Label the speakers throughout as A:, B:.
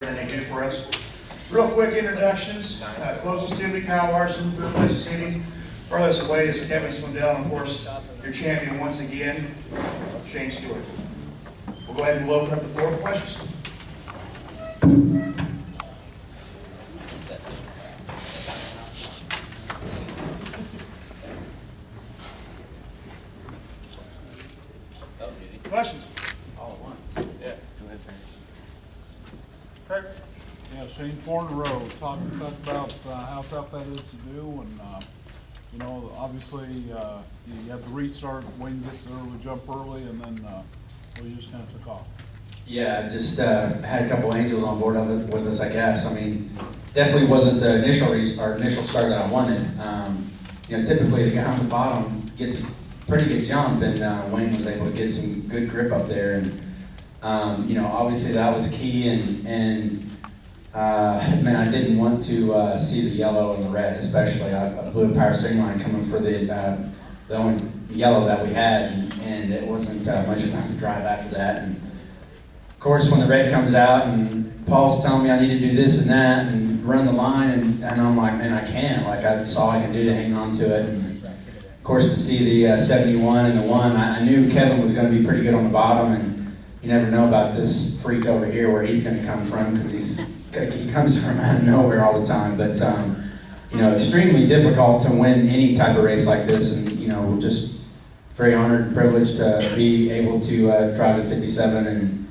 A: They do for us. Real quick introductions. Closest to me, Kyle Larson, third place seating. Farthest away is Kevin Swindell, and of course, your champion once again, Shane Stewart. We'll go ahead and we'll open up the floor for questions. Questions?
B: All at once. Yeah. Go ahead, Barry.
A: Kurt?
C: Yeah, Shane, 4 in a row. Talk about how tough that is to do, and you know, obviously you have the restart. Wayne gets the early jump early, and then we just kind of took off.
B: Yeah, just had a couple angels on board of it with us, I guess. I mean, definitely wasn't the initial start that I wanted. You know, typically the guy on the bottom gets a pretty good jump, and Wayne was able to get some good grip up there, and you know, obviously that was key, and man, I didn't want to see the yellow and the red, especially. I blew a power steering line coming for the only yellow that we had, and it wasn't much of time to drive after that. And of course, when the red comes out, and Paul's telling me I need to do this and that, and run the line, and I'm like, man, I can't. Like, that's all I can do to hang on to it. And of course, to see the 71 and the 1, I knew Kevin was going to be pretty good on the bottom, and you never know about this freak over here where he's going to come from, because he comes from out of nowhere all the time. But you know, extremely difficult to win any type of race like this, and you know, we're just very honored and privileged to be able to drive a 57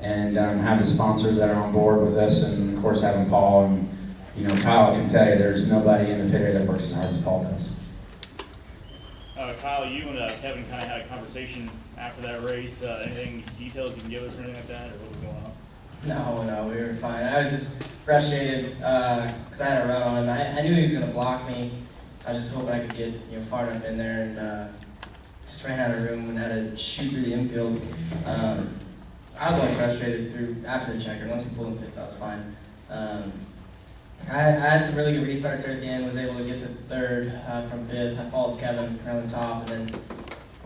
B: and have the sponsors that are on board with us, and of course having Paul. And you know, Kyle, I can tell you, there's nobody in the pit area that works as hard as Paul does.
D: Kyle, you and Kevin kind of had a conversation after that race. Anything details you can give us or anything like that, or what was going on?
E: No, we were fine. I was just frustrated because I had a run on him. I knew he was going to block me. I was just hoping I could get far enough in there, and just ran out of room and had to shoot through the infield. I was only frustrated through after the checker. Once he pulled the pits, I was fine. I had some really good restarts there at the end. Was able to get to third from fifth. I followed Kevin around the top, and then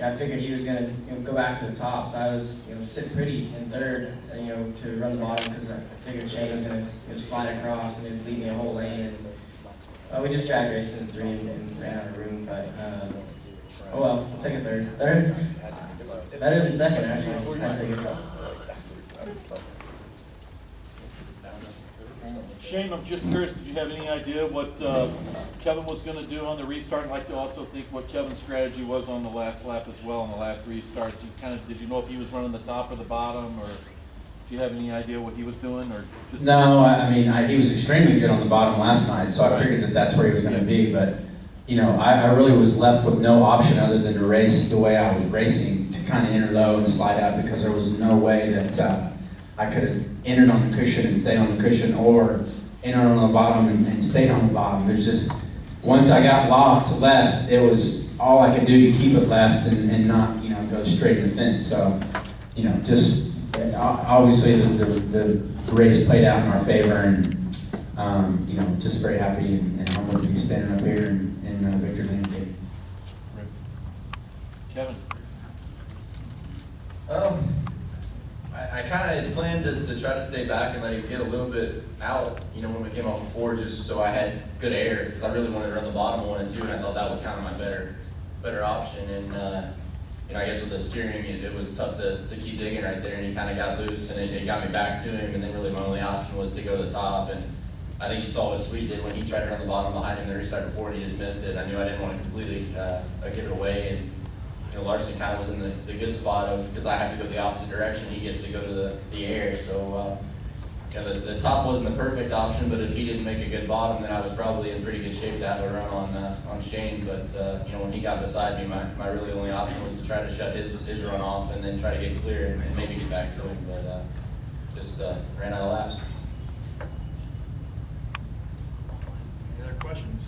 E: I figured he was going to go back to the top. So I was sitting pretty in third, to run the bottom, because I figured Shane was going to slide across and then leave me a whole lane. And we just drag raced in the 3 and ran out of room. But oh well, we'll take a third. Third's better than second, actually. I'll take it.
F: Shane, I'm just curious, did you have any idea what Kevin was going to do on the restart? I'd like to also think what Kevin's strategy was on the last lap as well, on the last restart. Did you know if he was running the top or the bottom, or do you have any idea what he was doing? Or just
B: No, I mean, he was extremely good on the bottom last night, so I figured that that's where he was going to be. But you know, I really was left with no option other than to race the way I was racing, to kind of enter low and slide out, because there was no way that I could have entered on the cushion and stayed on the cushion, or entered on the bottom and stayed on the bottom. There's just, once I got locked left, it was all I could do to keep it left and not, go straight in the fence. So, just obviously the race played out in our favor, and just very happy and humbled to be standing up here in Victor's Lane.
F: Kevin?
G: I kind of planned to try to stay back and let him get a little bit out, when we came off before, just so I had good air, because I really wanted to run the bottom 1 and 2, and I thought that was kind of my better option. And I guess with the steering, it was tough to keep digging right there, and he kind of got loose, and it got me back to him. And then really my only option was to go to the top. And I think you saw what Sweet did when he tried to run the bottom behind him. The restart before, and he just missed it. I knew I didn't want to completely give it away. And Larson kind of was in the good spot of, because I have to go the opposite direction, he gets to go to the air. So, the top wasn't the perfect option, but if he didn't make a good bottom, then I was probably in pretty good shape to have a run on Shane. But, when he got beside me, my really only option was to try to shut his run off and then try to get clear and maybe get back to him. But just ran out of laps.
A: Any other questions?